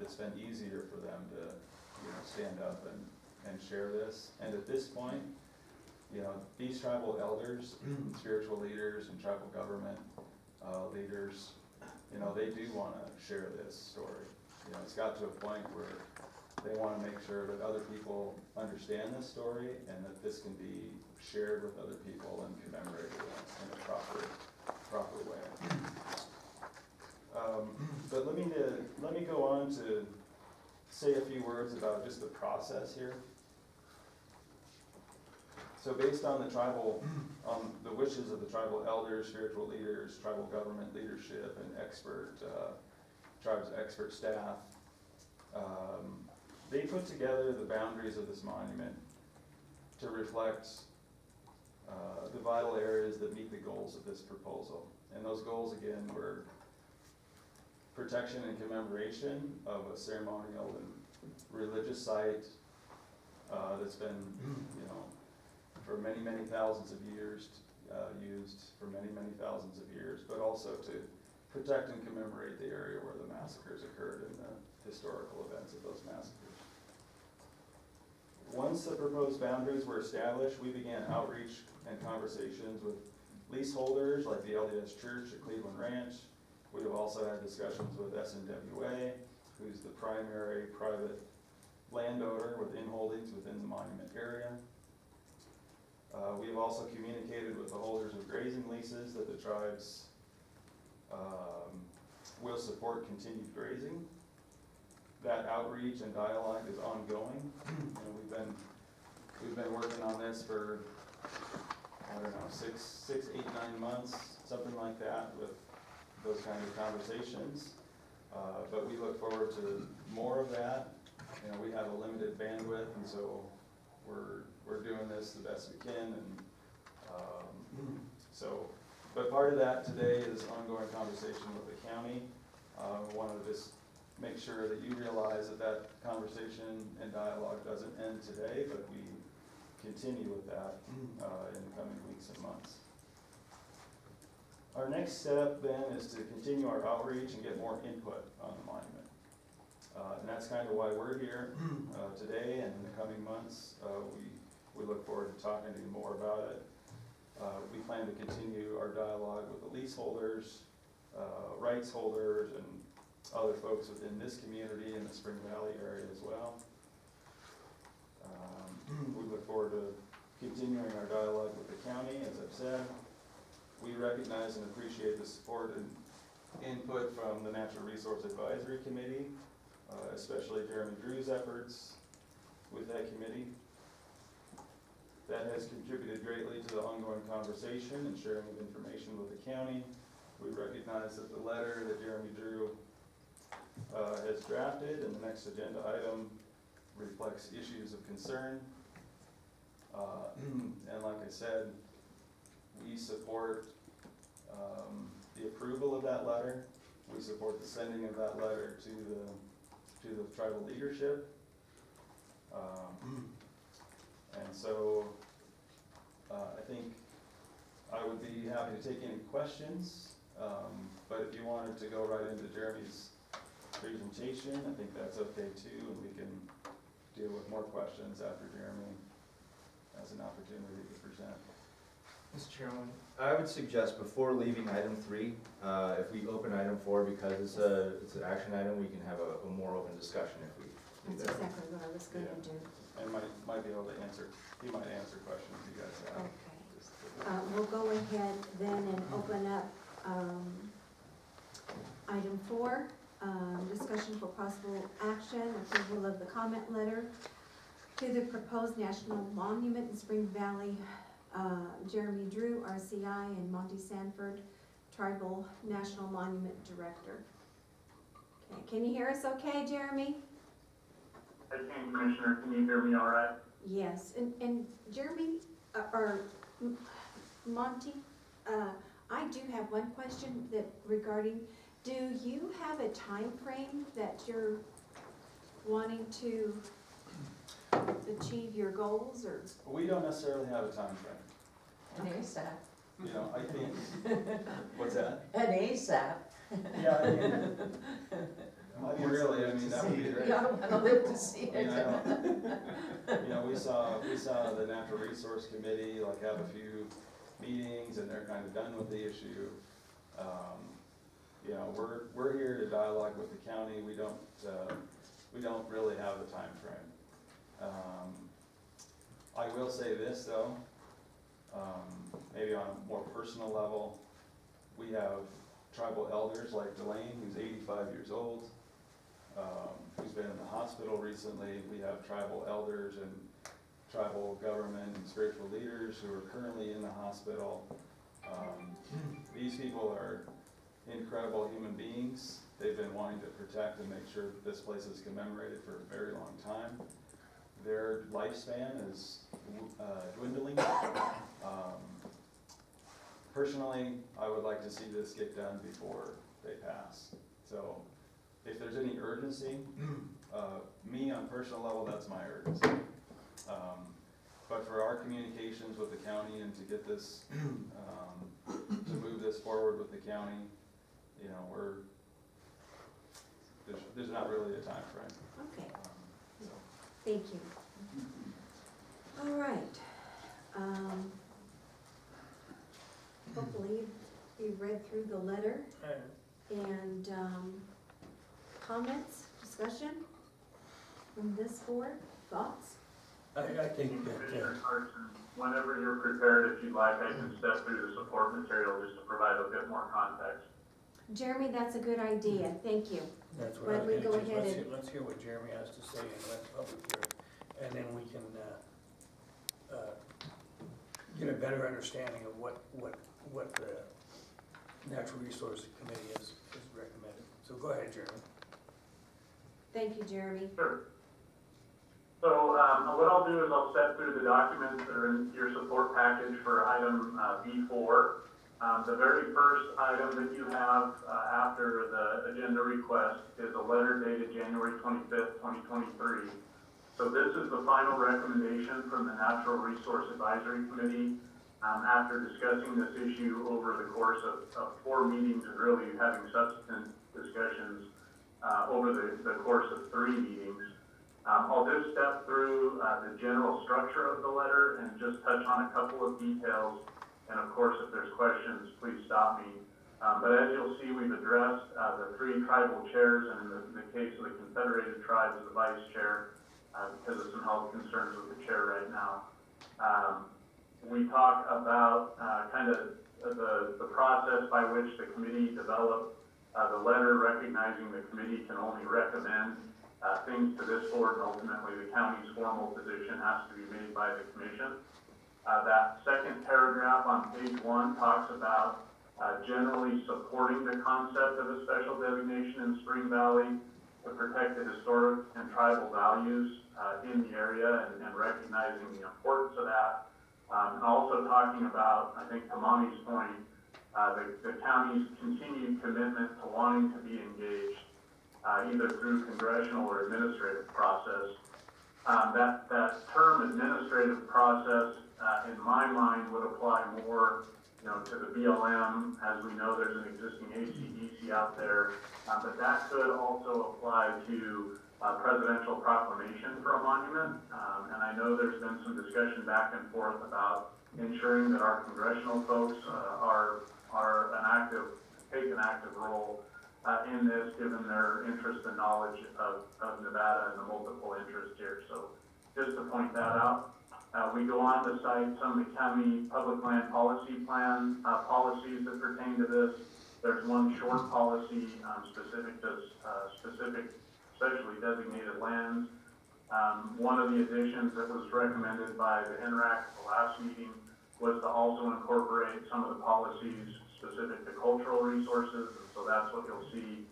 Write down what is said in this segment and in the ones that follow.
it's been easier for them to, stand up and share this. And at this point, these tribal elders, spiritual leaders and tribal government leaders, they do want to share this story. It's got to a point where they want to make sure that other people understand this story and that this can be shared with other people and commemorated in a proper way. But let me go on to say a few words about just the process here. So based on the wishes of the tribal elders, spiritual leaders, tribal government leadership, and tribes expert staff, they put together the boundaries of this monument to reflect the vital areas that meet the goals of this proposal. And those goals, again, were protection and commemoration of a ceremonial and religious site that's been, for many, many thousands of years, used for many, many thousands of years, but also to protect and commemorate the area where the massacres occurred and the historical events of those massacres. Once the proposed boundaries were established, we began outreach and conversations with leaseholders like the LDS Church at Cleveland Ranch. We have also had discussions with SNWA, who's the primary private landowner with in-holdings within the monument area. We have also communicated with the holders of grazing leases that the tribes will support continued grazing. That outreach and dialogue is ongoing. We've been working on this for, I don't know, 6, 8, 9 months, something like that, with those kind of conversations. But we look forward to more of that. We have a limited bandwidth, and so we're doing this the best we can. And but part of that today is ongoing conversation with the county. We want to just make sure that you realize that conversation and dialogue doesn't end today, but we continue with that in the coming weeks and months. Our next step then is to continue our outreach and get more input on the monument. And that's kind of why we're here today, and in the coming months, we look forward to talking to you more about it. We plan to continue our dialogue with the leaseholders, rights holders, and other folks within this community in the Spring Valley area as well. We look forward to continuing our dialogue with the county, as I've said. We recognize and appreciate the support and input from the Natural Resource Advisory Committee, especially Jeremy Drew's efforts with that committee. That has contributed greatly to the ongoing conversation and sharing of information with the county. We recognize that the letter that Jeremy Drew has drafted and the next agenda item reflects issues of concern. And like I said, we support the approval of that letter. We support the sending of that letter to the tribal leadership. And so I think I would be happy to take any questions, but if you wanted to go right into Jeremy's presentation, I think that's okay too, and we can deal with more questions after Jeremy has an opportunity to present. Mr. Chairman, I would suggest before leaving item 3, if we open item 4, because it's an action item, we can have a more open discussion if we do That's that. exactly what I was going to do. And might be able to answer, he might answer questions you guys have. Okay. We'll go ahead then and open up item 4, discussion for possible action, approval of the comment letter to the proposed national monument in Spring Valley. Jeremy Drew, RCI, and Monty Sanford, Tribal National Monument Director. Okay, can you hear us okay, Jeremy? I can, Commissioner. Can you hear me all right? Yes, and Jeremy, or Monty, I do have one question that regarding, do you have a time frame that you're wanting to achieve your goals, or? We don't necessarily have a time frame. An ASAP. I think, what's that? An ASAP. Yeah, I mean, Really, I mean, that would be great. Yeah, I wanna live to see You it. know, we saw the Natural Resource Committee, like, have a few meetings, and they're kind of done with the issue. You know, we're here to dialogue with the county, we don't really have a time frame. I will say this, though, maybe on a more personal level, we have tribal elders like Delane, who's 85 years old, who's been in the hospital recently. We have tribal elders and tribal government and spiritual leaders who are currently in the hospital. These people are incredible human beings. They've been wanting to protect and make sure that this place is commemorated for a very long time. Their lifespan is dwindling. Personally, I would like to see this get done before they pass. So if there's any urgency, me on a personal level, that's my urgency. But for our communications with the county and to get this, to move this forward with the county, you know, there's not really a time frame. Okay, So. thank you. All right. Hopefully you read through the letter and comments, discussion from this board, thoughts? I think that, Commissioner Carson, whenever you're prepared, if you'd like, I can step through the support material just to provide a bit more context. Jeremy, that's a good idea, thank you. that's Why what I don't we think. go Just ahead and- let's hear what Jeremy has to say and let's public hear it. And then we can, get a better understanding of what the Natural Resource Committee is recommending. So go ahead, Jeremy. Thank you, Jeremy. Sure. So what I'll do is I'll step through the documents that are in your support package for item B4. The very first item that you have after the agenda request is a letter dated January 25th, 2023. So this is the final recommendation from the Natural Resource Advisory Committee after discussing this issue over the course of 4 meetings and really having subsequent discussions over the course of 3 meetings. I'll just step through the general structure of the letter and just touch on a couple of details. And of course, if there's questions, please stop me. But as you'll see, we've addressed the 3 tribal chairs, and in the case of the Confederated Tribes, the vice chair, because of some health concerns with the chair right now. We talk about kind of the process by which the committee developed the letter, recognizing the committee can only recommend things to this board, and ultimately the county's formal position has to be made by the commission. That second paragraph on page 1 talks about generally supporting the concept of a special designation in Spring Valley to protect the historic and tribal values in the area and recognizing the importance of that. And also talking about, I think to Monty's point, the county's continued commitment to wanting to be engaged either through congressional or administrative process. That term administrative process, in my mind, would apply more, to the BLM. As we know, there's an existing ACDC out there, but that could also apply to presidential proclamation for a monument. And I know there's been some discussion back and forth about ensuring that our congressional folks take an active role in this, given their interest and knowledge of Nevada and the multiple interests here. So just to point that out. We go on to cite some of the county public land policy plan policies that pertain to this. There's one short policy specific to specially designated lands. One of the additions that was recommended by the NRAC at the last meeting was to also incorporate some of the policies specific to cultural resources. And so that's what you'll see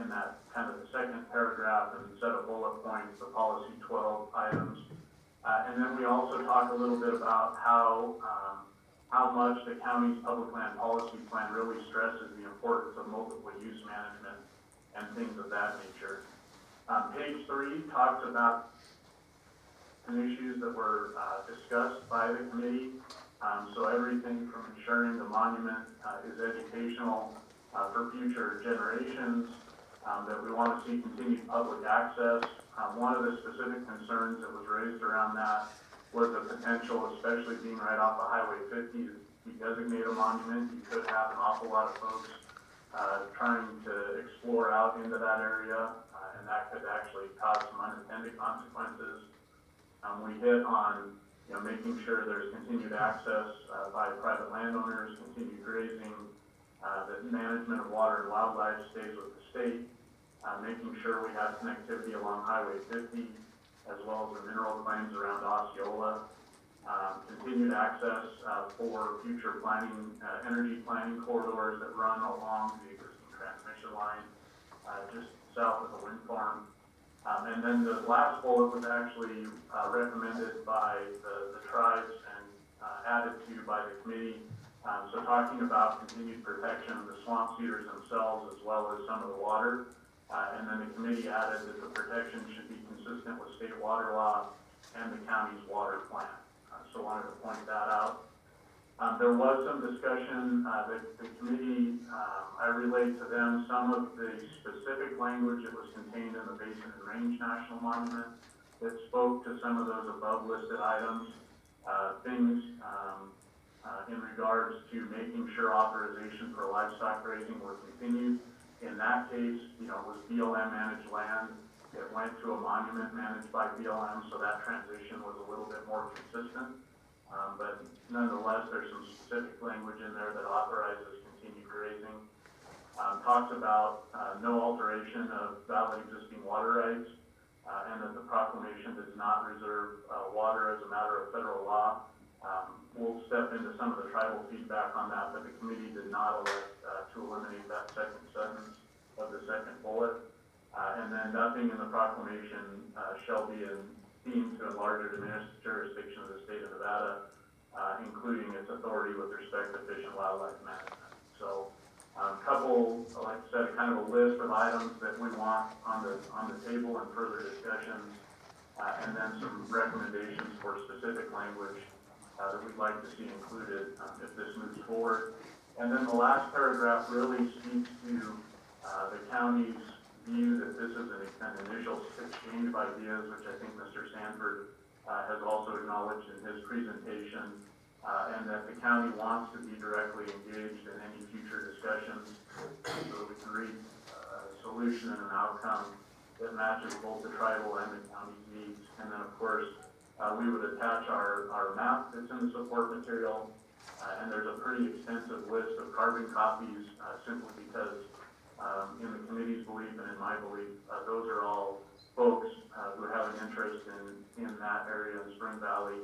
in that kind of the second paragraph and set of bullet points, the policy 12 items. And then we also talk a little bit about how much the county's public land policy plan really stresses the importance of multiple use management and things of that nature. Page 3 talks about some issues that were discussed by the committee. So everything from ensuring the monument is educational for future generations, that we want to see continued public access. One of the specific concerns that was raised around that was the potential, especially being right off of Highway 50, to designate a monument. You could have an awful lot of folks trying to explore out into that area, and that could actually cause some unintended consequences. We hit on making sure there's continued access by private landowners, continued grazing, that management of water and wildlife stays with the state, making sure we have connectivity along Highway 50, as well as the mineral claims around Osceola, continued access for future planning, energy planning corridors that run along the existing transmission line, just south of the wind farm. And then the last bullet was actually recommended by the tribes and added to by the committee. So talking about continued protection of the swamp cedars themselves as well as some of the water. And then the committee added that the protection should be consistent with state water law and the county's water plan. So wanted to point that out. There was some discussion that the committee, I relayed to them some of the specific language that was contained in the Basin and Range National Monument that spoke to some of those above listed items. Things in regards to making sure authorization for livestock grazing were continued. In that case, it was BLM managed land. It went to a monument managed by BLM, so that transition was a little bit more consistent. But nonetheless, there's some specific language in there that authorizes continued grazing. Talks about no alteration of valid existing water rights, and that the proclamation does not reserve water as a matter of federal law. We'll step into some of the tribal feedback on that, but the committee did not elect to eliminate that second sentence of the second bullet. And then nothing in the proclamation shall be deemed to enlarge or diminish the jurisdiction of the state of Nevada, including its authority with respect to fish and wildlife management. So couple, like I said, kind of a list of items that we want on the table and further discussions, and then some recommendations for specific language that we'd like to see included if this moves forward. And then the last paragraph really speaks to the county's view that this is an initial exchange of ideas, which I think Mr. Sanford has also acknowledged in his presentation, and that the county wants to be directly engaged in any future discussions so that we can reach a solution and an outcome that matches both the tribal and the county's needs. And then, of course, we would attach our map that's in the support material, and there's a pretty extensive list of carbon copies simply because in the committee's belief and in my belief, those are all folks who have an interest in that area in Spring Valley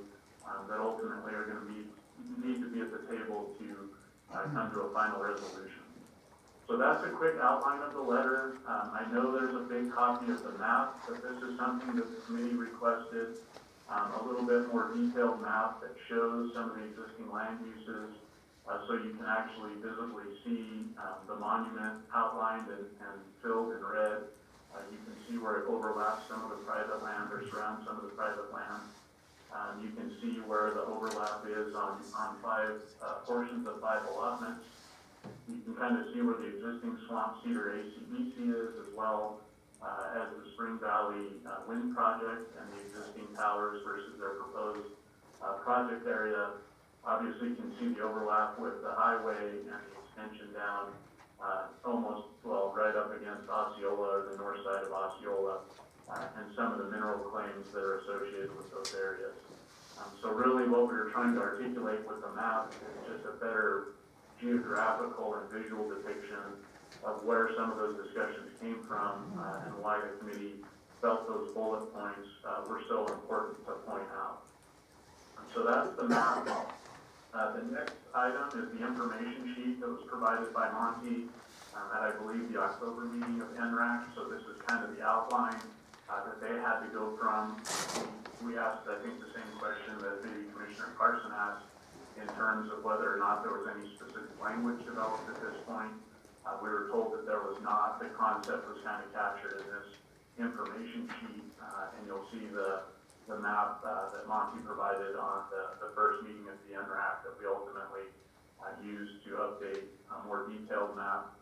that ultimately are going to need to be at the table to come to a final resolution. So that's a quick outline of the letter. I know there's a big copy of the map, but this is something that the committee requested. A little bit more detailed map that shows some of the existing land uses, so you can actually visibly see the monument outlined and filled in red. You can see where it overlaps some of the private land or surrounds some of the private land. You can see where the overlap is on five portions of 5 allotments. You can kind of see where the existing swamp cedar ACBC is, as well as the Spring Valley wind project and the existing towers versus their proposed project area. Obviously, you can see the overlap with the highway and the extension down almost, well, right up against Osceola, or the north side of Osceola, and some of the mineral claims that are associated with those areas. So really what we were trying to articulate with the map is just a better geographical and visual depiction of where some of those discussions came from and why the committee felt those bullet points were so important to point out. So that's the map. The next item is the information sheet that was provided by Monty at, I believe, the October meeting of NRAC. So this is kind of the outline that they had to go from. We asked, I think, the same question that maybe Commissioner Carson asked in terms of whether or not there was any specific language developed at this point. We were told that there was not. The concept was kind of captured in this information sheet, and you'll see the map that Monty provided on the first meeting of the NRAC that we ultimately used to update a more detailed map.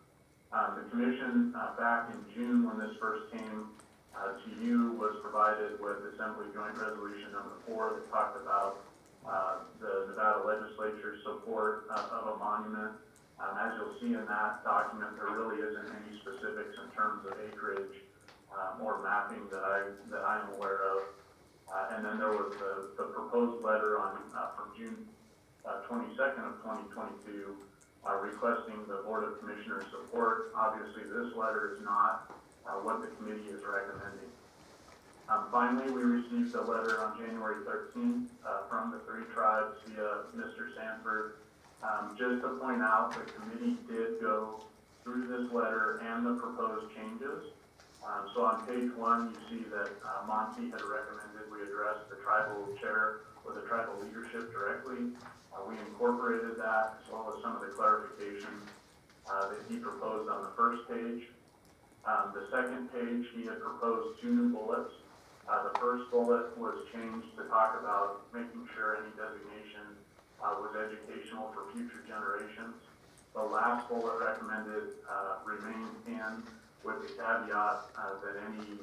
The commission, back in June, when this first came to you, was provided with Assembly Joint Resolution number 4 that talked about the Nevada legislature's support of a monument. As you'll see in that document, there really isn't any specifics in terms of acreage or mapping that I am aware of. And then there was the proposed letter on from June 22nd of 2022 requesting the Board of Commissioners support. Obviously, this letter is not what the committee is recommending. Finally, we received a letter on January 13th from the 3 tribes via Mr. Sanford. Just to point out, the committee did go through this letter and the proposed changes. So on page 1, you see that Monty had recommended we address the tribal chair or the tribal leadership directly. We incorporated that as well as some of the clarification that he proposed on the first page. The second page, he had proposed 2 new bullets. The first bullet was changed to talk about making sure any designation was educational for future generations. The last bullet recommended remain in with the caveat that any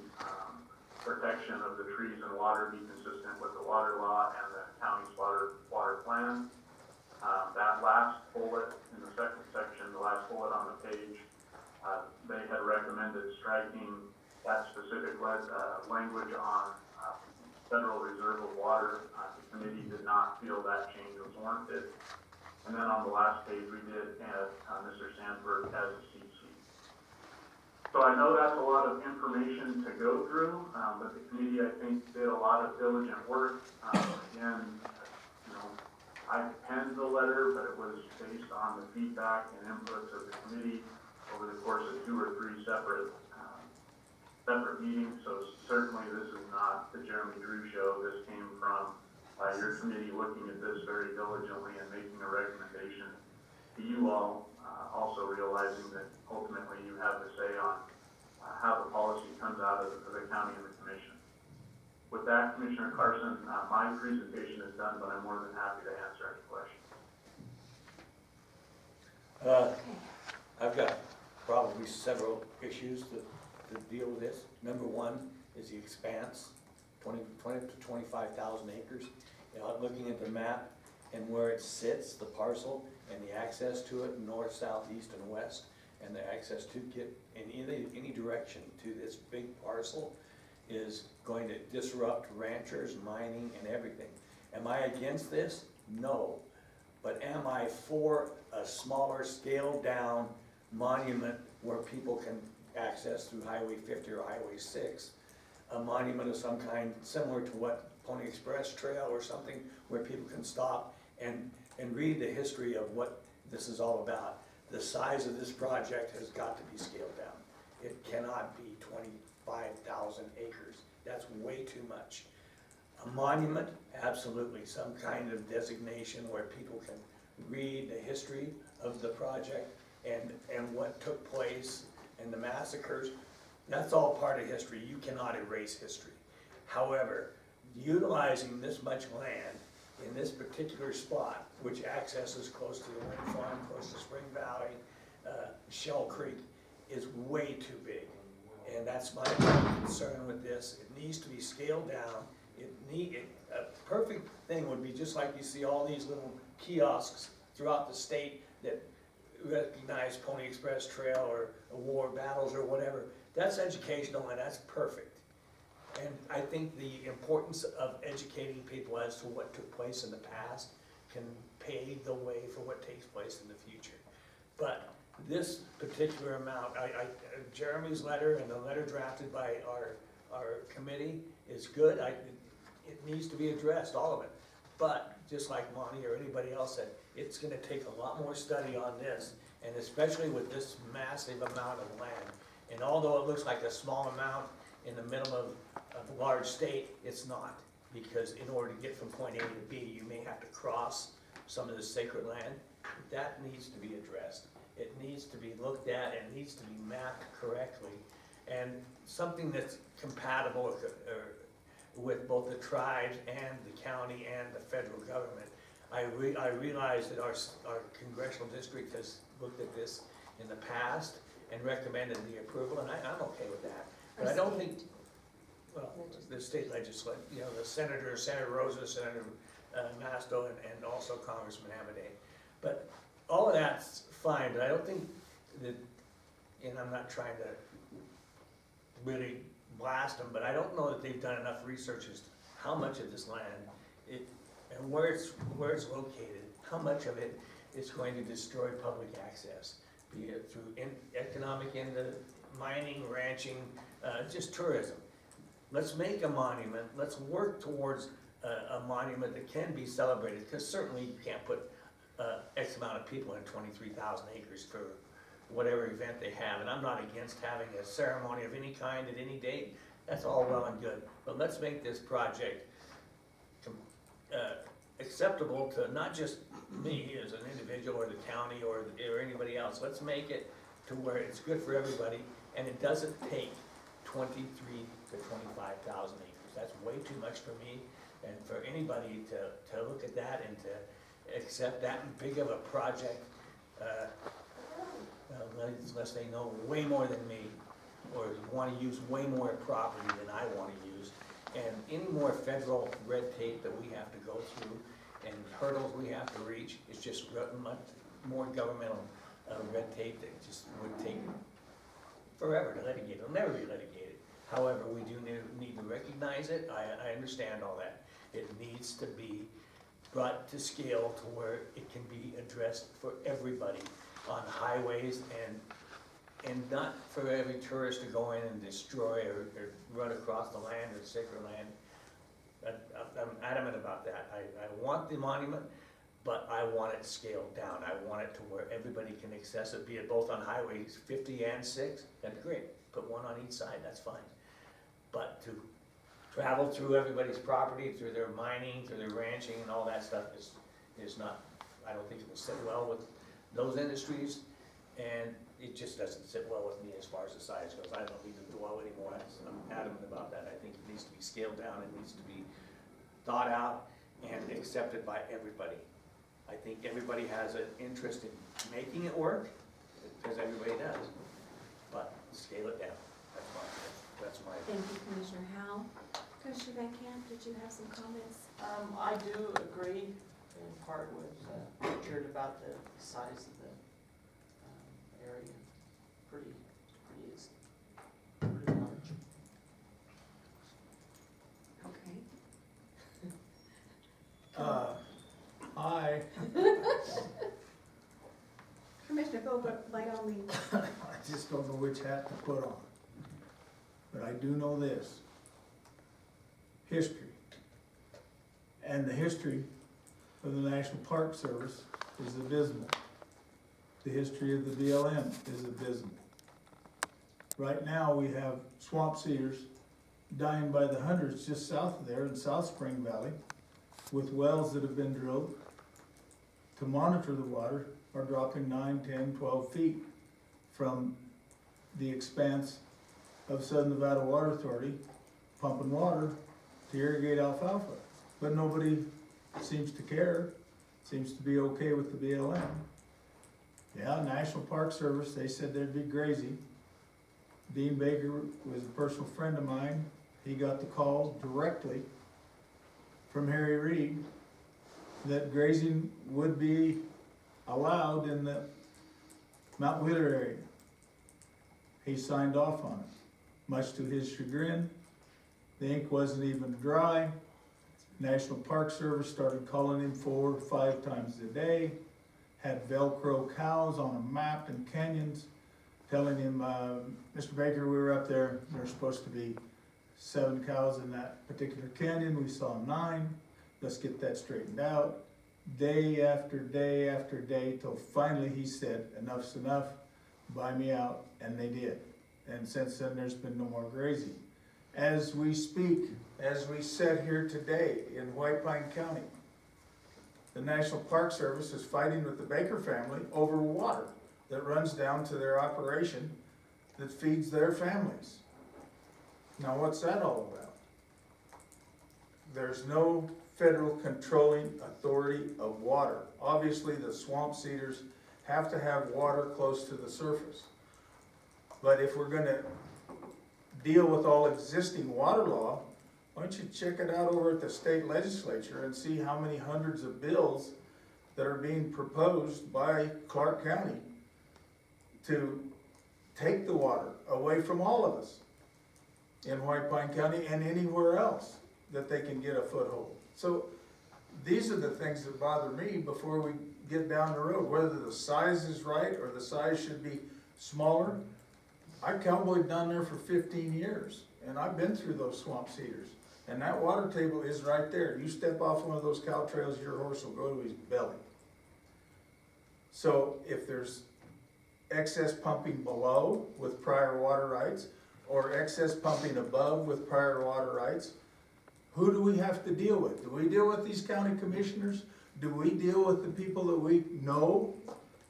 protection of the trees and water be consistent with the water law and the county's water plan. That last bullet in the second section, the last bullet on the page, they had recommended striking that specific language on Federal Reserve of Water. The committee did not feel that change was warranted. And then on the last page, we did add Mr. Sandberg as a CC. So I know that's a lot of information to go through, but the committee, I think, did a lot of diligent work. Again, I penned the letter, but it was based on the feedback and inputs of the committee over the course of 2 or 3 separate meetings. So certainly this is not the Jeremy Drew show. This came from your committee looking at this very diligently and making a recommendation to you all, also realizing that ultimately you have to say on how the policy comes out of the county and the commission. With that, Commissioner Carson, my presentation is done, but I'm more than happy to answer any questions. I've got probably several issues to deal with this. Number 1 is the expanse, 20 to 25,000 acres. I'm looking at the map and where it sits, the parcel, and the access to it, north, south, east, and west, and the access to get in any direction to this big parcel is going to disrupt ranchers, mining, and everything. Am I against this? No. But am I for a smaller, scaled down monument where people can access through Highway 50 or Highway 6? A monument of some kind similar to what Pony Express Trail or something where people can stop and read the history of what this is all about. The size of this project has got to be scaled down. It cannot be 25,000 acres. That's way too much. A monument, absolutely, some kind of designation where people can read the history of the project and what took place and the massacres. That's all part of history. You cannot erase history. However, utilizing this much land in this particular spot, which accesses close to the wind farm, close to Spring Valley, Shell Creek, is way too big. And that's my concern with this. It needs to be scaled down. A perfect thing would be just like you see all these little kiosks throughout the state that recognize Pony Express Trail or war battles or whatever. That's educational and that's perfect. And I think the importance of educating people as to what took place in the past can pave the way for what takes place in the future. But this particular amount, Jeremy's letter and the letter drafted by our committee is good. It needs to be addressed, all of it. But just like Monty or anybody else said, it's gonna take a lot more study on this, and especially with this massive amount of land. And although it looks like a small amount in the middle of a large state, it's not. Because in order to get from point A to B, you may have to cross some of the sacred land. That needs to be addressed. It needs to be looked at, and it needs to be mapped correctly. And something that's compatible with both the tribes and the county and the federal government. I realize that our congressional district has looked at this in the past, and recommended the approval, and I'm okay with that. But I don't think, well, the state legislature, you know, the senator, Senator Rosa, Senator Masto, and also Congressman Hamadeh. But all of that's fine, but I don't think that, and I'm not trying to really blast them, but I don't know that they've done enough research as to how much of this land, and where it's located, how much of it is going to destroy public access, be it through economic into mining, ranching, just tourism. Let's make a monument, let's work towards a monument that can be celebrated, because certainly you can't put X amount of people in 23,000 acres for whatever event they have, and I'm not against having a ceremony of any kind at any date, that's all well and good, but let's make this project acceptable to not just me as an individual, or the county, or anybody else. Let's make it to where it's good for everybody, and it doesn't take 23 to 25,000 acres. That's way too much for me, and for anybody to look at that and to accept that big of a project, unless they know way more than me, or want to use way more property than I want to use. And any more federal red tape that we have to go through and hurdles we have to reach, it's just much more governmental red tape that just would take forever to litigate. It'll never be litigated. However, we do need to recognize it. I understand all that. It needs to be brought to scale to where it can be addressed for everybody on highways, and not for every tourist to go in and destroy or run across the land or sacred land. I'm adamant about that. I want the monument, but I want it scaled down. I want it to where everybody can access it, be it both on highways 50 and 6, that'd be great. Put one on each side, that's fine. But to travel through everybody's property, through their mining, through their ranching and all that stuff is not, I don't think it will sit well with those industries, and it just doesn't sit well with me as far as the size goes. I don't need to dwell anymore. I'm adamant about that. I think it needs to be scaled down. It needs to be thought out and accepted by everybody. I think everybody has an interest in making it work, because everybody does, but scale it down. That's my. Thank you, Commissioner Howell. Commissioner Van Camp, did you have some comments? I do agree in part with Richard about the size of the area. Pretty large. Okay. Commissioner Philbrook, by all means. I just don't know which hat to put on. But I do know this. History. And the history of the National Park Service is abysmal. The history of the BLM is abysmal. Right now, we have swamp cedars dying by the hundreds just south of there in South Spring Valley, with wells that have been drilled to monitor the water are dropping 9, 10, 12 feet from the expanse of Southern Nevada Water Authority pumping water to irrigate alfalfa. But nobody seems to care, seems to be okay with the BLM. Yeah, National Park Service, they said there'd be grazing. Dean Baker was a personal friend of mine. He got the call directly from Harry Reid that grazing would be allowed in the Mount Wheeler area. He signed off on it, much to his chagrin. The ink wasn't even dry. National Park Service started calling him 4 or 5 times a day, had Velcro cows on a map in canyons, telling him, Mr. Baker, we were up there, there's supposed to be 7 cows in that particular canyon, we saw 9, let's get that straightened out. Day after day after day, till finally he said, enough's enough, buy me out, and they did. And since then, there's been no more grazing. As we speak, as we sit here today in White Pine County, the National Park Service is fighting with the Baker family over water that runs down to their operation that feeds their families. Now, what's that all about? There's no federal controlling authority of water. Obviously, the swamp cedars have to have water close to the surface. But if we're gonna deal with all existing water law, why don't you check it out over at the state legislature and see how many hundreds of bills that are being proposed by Clark County to take the water away from all of us in White Pine County and anywhere else that they can get a foothold. So these are the things that bother me before we get down the road, whether the size is right or the size should be smaller. I cowboyed down there for 15 years, and I've been through those swamp cedars. And that water table is right there. You step off one of those cow trails, your horse will go to his belly. So if there's excess pumping below with prior water rights, or excess pumping above with prior water rights, who do we have to deal with? Do we deal with these county commissioners? Do we deal with the people that we know?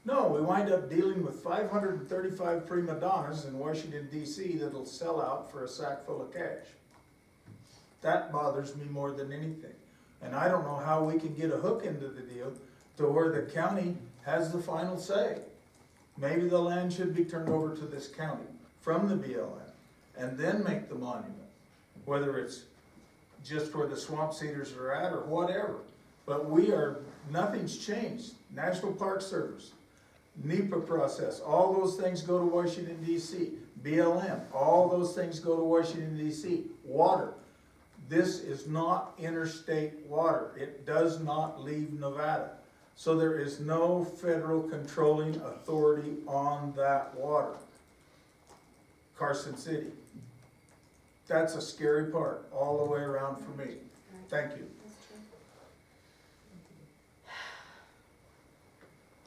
No, we wind up dealing with 535 prima donnas in Washington DC that'll sell out for a sack full of cash. That bothers me more than anything. And I don't know how we can get a hook into the deal to where the county has the final say. Maybe the land should be turned over to this county from the BLM and then make the monument. Whether it's just where the swamp cedars are at or whatever. But nothing's changed. National Park Service, NEPA process, all those things go to Washington DC. BLM, all those things go to Washington DC. Water, this is not interstate water. It does not leave Nevada. So there is no federal controlling authority on that water. Carson City. That's a scary part all the way around for me. Thank you. That's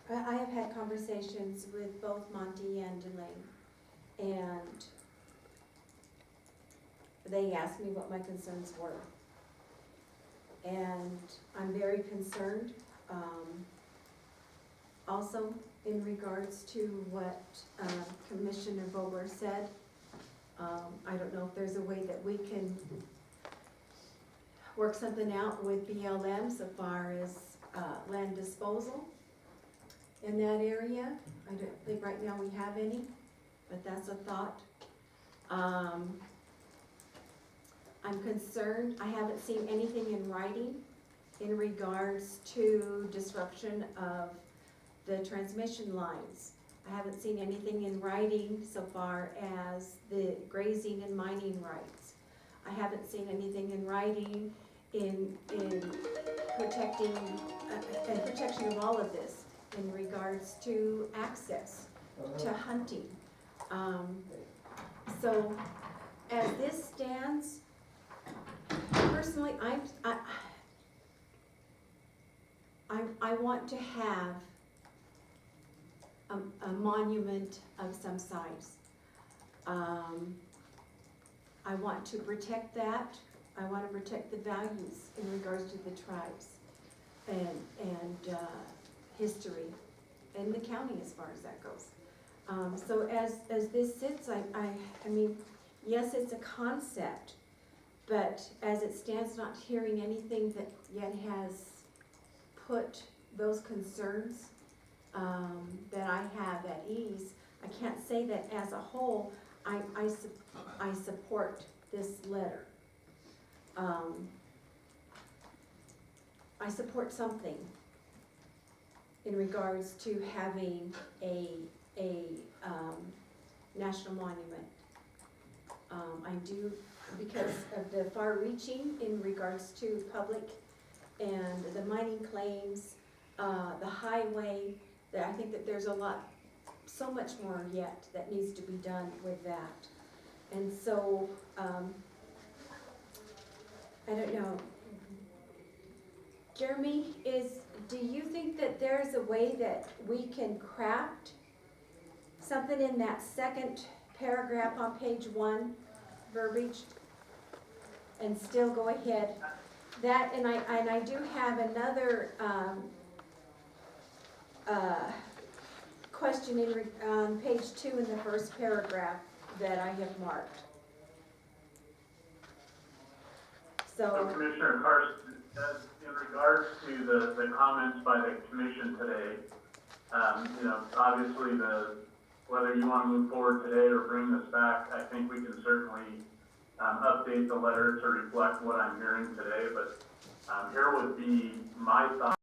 true. I have had conversations with both Monty and Delane, and they asked me what my concerns were. And I'm very concerned, also in regards to what Commissioner Vogler said. I don't know if there's a way that we can work something out with BLM so far as land disposal in that area. I don't think right now we have any, but that's a thought. I'm concerned, I haven't seen anything in writing in regards to disruption of the transmission lines. I haven't seen anything in writing so far as the grazing and mining rights. I haven't seen anything in writing in protecting, and protection of all of this in regards to access to hunting. So as this stands, personally, I want to have a monument of some size. I want to protect that. I want to protect the values in regards to the tribes and history in the county as far as that goes. So as this sits, I mean, yes, it's a concept, but as it stands, not hearing anything that yet has put those concerns that I have at ease. I can't say that as a whole, I support this letter. I support something in regards to having a national monument. I do, because of the far-reaching in regards to public and the mining claims, the highway, that I think that there's so much more yet that needs to be done with that. And so, I don't know. Jeremy, do you think that there's a way that we can craft something in that second paragraph on page 1, verbiage, and still go ahead? That, and I do have another question on page 2 in the first paragraph that I have marked. So Commissioner Carson, in regards to the comments by the commission today, obviously the whether you want to move forward today or bring this back, I think we can certainly update the letter to reflect what I'm hearing today, but here would be my thought.